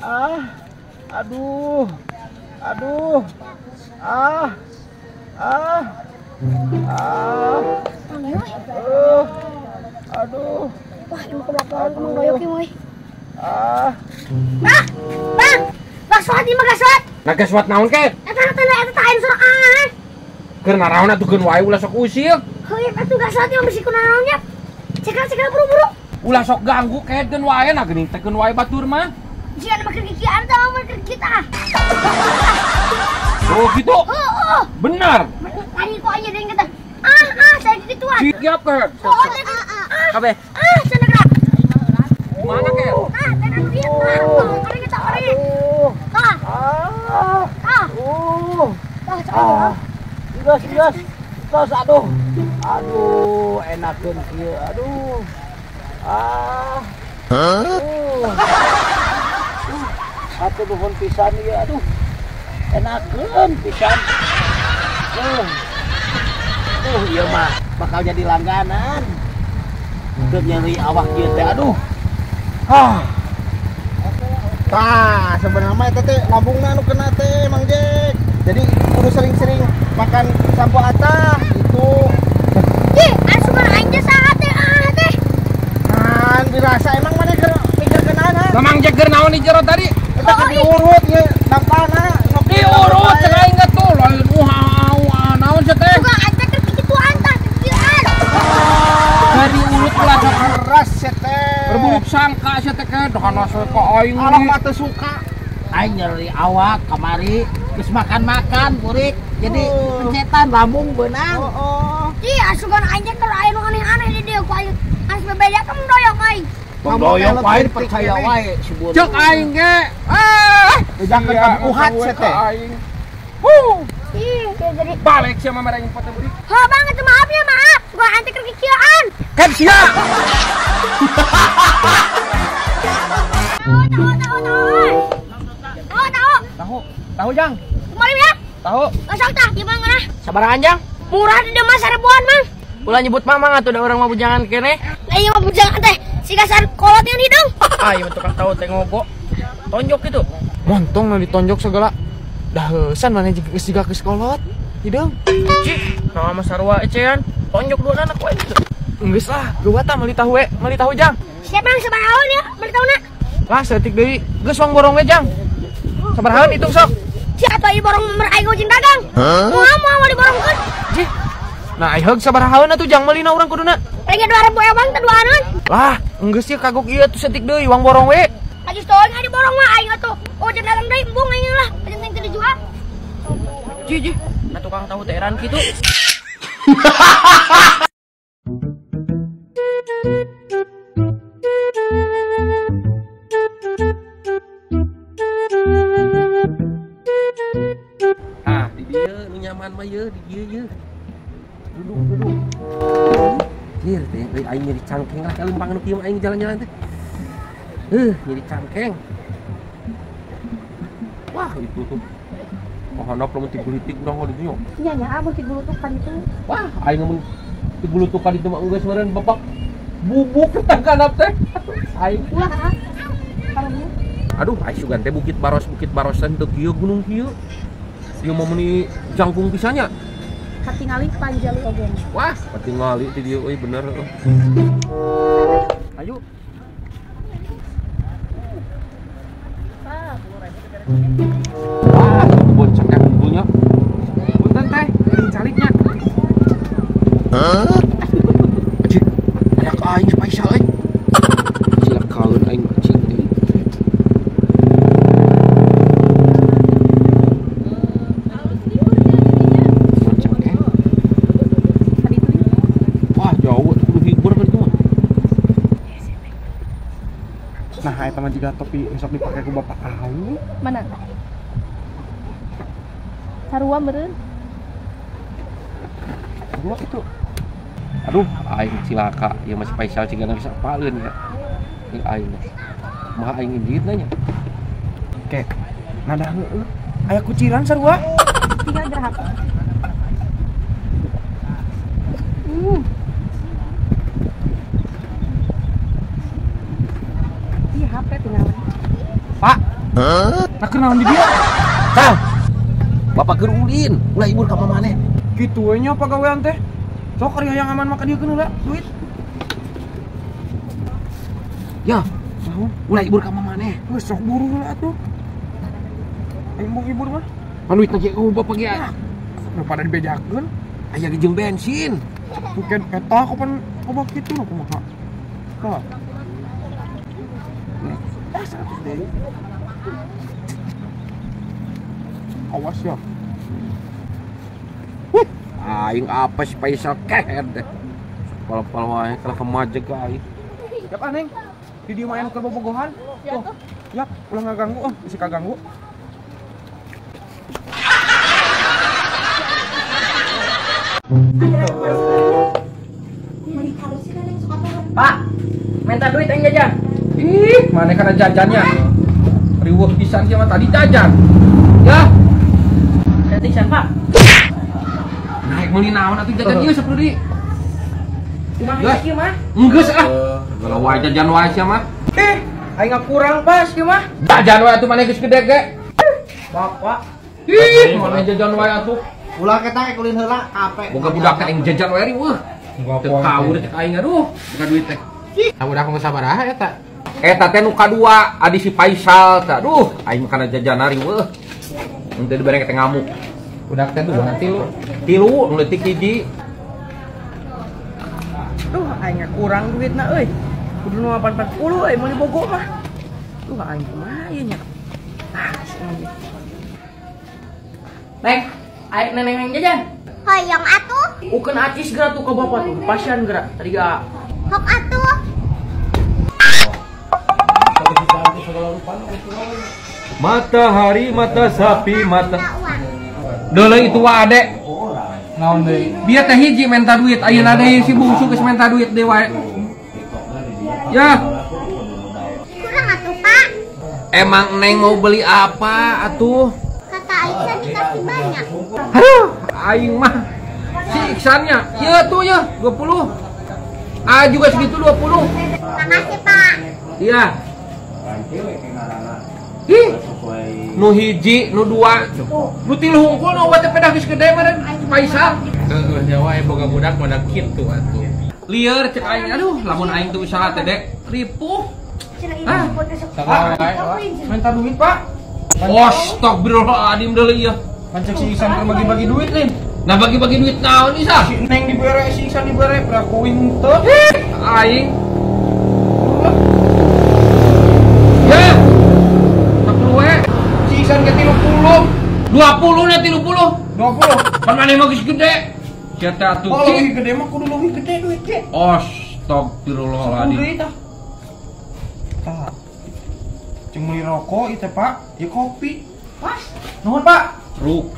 Ah, aduh, aduh, ah, ah, ah, aduh. Wah, emang ke belakang emang doyok moy. Ah, Bang, gaswat ieu mah gaswat. nagaswat naon ke? Eta eta aing sorangan. Keur naraon atukeun wae ulah sok usil. Heuh, atuh gaswat ieu bisi kunaonnya. Cekal buru-buru. Ulah sok ganggu kekeun wae na geuning teh keun wae batur mah. Jian mah kegigian tah mah kita. Oh gitu. Heeh. Benar. Tadi kok aja dengan kata. Saya gituan. Siap ke? Oh, Kabeh. sana gerak. Mana ke? Tenan dia. Kari kita kari. Tah. Gas, aduh. Aduh, enakeun kieu. Aduh. Atuh nuhun pisan ieu, aduh. Enakeun pisan. Ieu mah bakal jadi langganan. Keur nyeri awak kieu teh, aduh. Tah, sebenarnya mah eta teh lambungna anu kena teh Mang Jek. Jadi kudu sering-sering makan sampo atah gitu. Ih, asupan aing teh saha teh teh. Kan dirasa emang mana keur mikir keunana? Mang Jek keur naon di jero tadi? Eta teh diurut ge nampana sok Diurut cenah aing tuh lain naon sia teh? Juga aing teh keur kituan tah, kegilaan. Dari urut ulah sok keras sia teh. berburuk sangka sia teh ke dahana soe ka aing Alah mah teu suka. Aing nyeri awak kamari geus makan kurik jadi pencetan lambung beunang. Ih, asupan aing teh keur aya nu aneh-aneh di dieu ku aing. Ais bebeda kan doyok aing. doyok wae percaya wae cek aing ge. Jangan kabuhat sia teh. Ih, jadi Balik sia mah mereng foto beurik. ha bang, itu maaf ya, maaf. Gua aing teh keur kikieuan. Kan sia. Tahu Jang. Kemarin ya? Tahu. Gasok tah di mana? Sabarahan Jang? Murah di dieu mah 1000-an, Mang. Ulah nyebut mamang atuh da urang mah bujangan keneh. Lah ieu mah bujangan teh. Si gasar kolotnya nih dong. Ieu mah tukang tahu teh ngogo. Tonjok gitu. Montong nu ditonjok segala. Dah heusan maneh geus jiga geus kolot. Hideung. Cik, nama sarua ecean. Tonjok dua anak wae gitu. Geus lah, geuwa tah meuli tahu Jang. Siapa yang sabaraon ya? Bari tauna. Lah setik deui. Geus wang borong we Jang. Sabarahan hitung sok. Si atuh ieu borong nomor aing ujin dagang. Moal diborongkeun. Jih. Nah, ayeug sabarahaeun atuh Jang meulina urang kuduna. Pengen 2000 ya Bang, teh duaanan. Lah, geus ieu kagok ieu atuh setik deui wang borong we. Ajus teuing adi borong mah aing atuh. Ujin dagang deui embung aing lah. Penting teh dijual. Jih. Nah tukang tahu teh eran kitu. Di dia nu nyaman mah ye di dia ye. Duduk. Hier teh aing nyeri cangkeng lah kalempang nu kieu aing jalan-jalan teh. Nyeri cangkeng. Wah, itu tuh. Hanap lamun tigulutik urang di dieu. Iya nya, abang tigulutukan itu. Wah, aing mun tigulutukan itu mah geus meureun bapak bubuk tangkanap teh. Aing Ulah Parahnya. aduh, aing sugan teh Bukit Barosan teu kieu gunung kieu. Ieu mah meuni jangkung pisannya. Katingali panjali oge. Wah, katingali ti dieu euy bener. Ayo. Wah, boncengnya kumpulnya. Punten teh, ini caliknya. Cik, ada ke aing spesial euy. Cilak kaeun aing cing teh. Wah, jauh kudu hibur kan itu mah. Nah, eta mah jiga topi besok dipake ku bapak aing. Mana? Sarua meureun. Gua itu. Aduh, aing cilaka, ieu mah spesial cigana bisa paeun ya. Ieu aing mah. Mah aing indit nanya. Oke. Nada heueuh. Aya kuciran sarua. Tinggal gerahap. Iya, HP tinggal. Pak, Nah kenalan di dia. Kang, bapak keur ulin, ulah ibur ka maneh. Gitu we nya pagawean teh. Sok ari hayang aman maka dieukeun heula duit. Ya, ulah ibur ka maneh. Geus sok buru heula atuh. Aing mau ibur mah. Manuit lagi ku bapak ge. Nu pada dibejakeun. Aya jeung bensin. Bukan eta kapan obat kitu nu kumaha. Tah. Awas ya. Aing apa sih Faisal keher deh. Pal-pal wae kalau kemajeg ka aing. Yap aneng. Di dieu mah anu keur bobogohan. Tuh. Yap, ulah ngaganggu bisa kaganggu. Pak, minta duit yang jajan. Ih, mana kana jajannya? Riweuh pisan kieu mah tadi jajan. Ya. Ketisan, Pak. Naik meuli naon atuh jajan ieu saprudi? Kumaha kieu mah? Enggeus ah. Kalau wae jajan wae sia mah. Aing kurang pas kieu mah. Jajan wae atuh maneh geus gede ge. Bapak. Ih, mana jajan wae atuh? Ulah kita kulin heula ape. Boga budak teh aing jajan wae riweuh. Teu kaur teh aing aduh, buka duit teh. Budak mah sabaraha eta? Eta teh nu kadua, adi si Faisal teh. Aduh, aing kana jajan riweuh. Henteu dibere teh ngamuk. Budak teh dua tilu. Tilu nu leutik hiji. Duh, aing kurang duitna euy. Kudu nu 840 euy mun dibogo mah. Duh, aing kumaha ieu nya? Neng, ayo neneng jajan. Hoyong atuh. Ukeun acis geura tuh ka bapak tuh. Pasian geura tadi ga. Hok atuh. Matahari, mata sapi, mata. Uang. Deuleuh itu wae adek. Naon deui? Biar teh hiji menta duit, ayeuna deui si bungsu geus menta duit deui wae. Ya, Kurang atuh, Pak. emang Neng mau beli apa atuh? Kata Aisyah dikasih banyak. Aduh, aing mah si Iksannya. Ya tuh ya, 20. Ah juga segitu 20. Makasih, Pak. Iya. Ih, nu hiji, nu dua, nu tilu hungkul nu obat teh pedah geus gede mah Faisal. Heeh, nyawa aya boga budak pada kitu atuh. Lieur cek aing, aduh, lamun aing teu usaha teh dek, ripuh. Hah? Minta duit, Pak. Astagfirullahaladzim deuleu ieu. Pancek si Iksan keur bagi-bagi duit, Lin. Nah bagi-bagi duit naon Isa? Si Neng dibere, si Iksan dibere, pernah kuing teu. Aing. Ya. Tak we. Si Iksan ke 30. 20 na 30. 20. Kan maneh mah geus gede. Sia teh atuh. Oh, lebih gede mah kudu lebih gede duit ge. Astagfirullahaladzim. Kudu eta. Tah. Ceng meuli rokok ieu teh, Pak. Ieu kopi. Pas. Nuhun, Pak. Ruk.